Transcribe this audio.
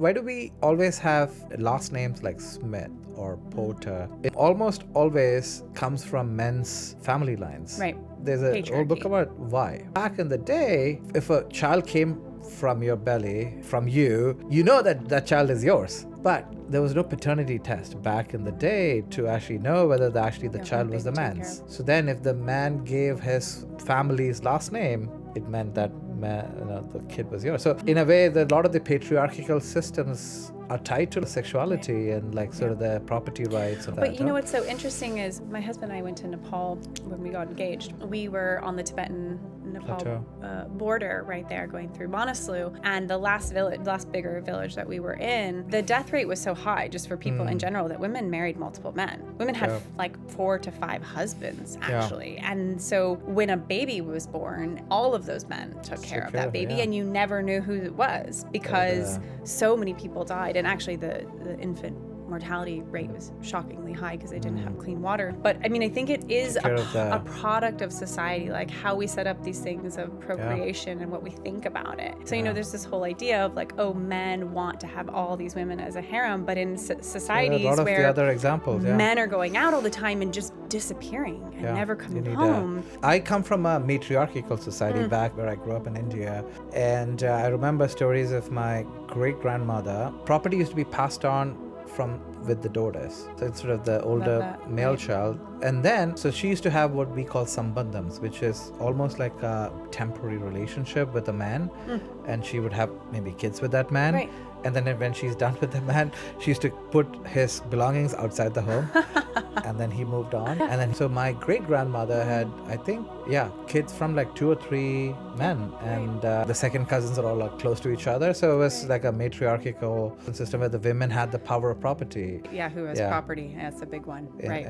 Why do we always have last names like Smith or Porter? It almost always comes from men's family lines. Right. There's a whole book about why. Back in the day, if a child came from your belly, from you, you know that that child is yours. But there was no paternity test back in the day to actually know whether the child was the man's. So then if the man gave his family's last name, it meant that the kid was yours. So in a way, a lot of the patriarchal systems are tied to sexuality and like sort of the property rights of that. But you know what's so interesting is my husband and I went to Nepal when we got engaged. We were on the Tibetan-Nepal border right there going through Manaslu, and the last bigger village that we were in, the death rate was so high just for people in general that women married multiple men. Women had like 4 to 5 husbands actually. And so when a baby was born, all of those men took care of that baby and you never knew who it was because so many people died. And actually the infant mortality rate was shockingly high because they didn't have clean water. But I mean, I think it is a product of society, like how we set up these things of procreation and what we think about it. So, you know, there's this whole idea of like, oh, men want to have all these women as a harem, but in societies a lot of where the other examples, men are going out all the time and just disappearing and never coming home. I come from a matriarchal society back where I grew up in India. And I remember stories of my great-grandmother. Property used to be passed on with the daughters. So it's sort of the older male child. And then, so she used to have what we call sambandhams, which is almost like a temporary relationship with a man. And she would have maybe kids with that man. Right. And then when she's done with the man, she used to put his belongings outside the home. And then he moved on. And then, so my great-grandmother had, I think, kids from like 2 or 3 men. And the second cousins are all like close to each other. So it was like a matriarchal system where the women had the power of property. Yeah, who has property? That's a big one. Right.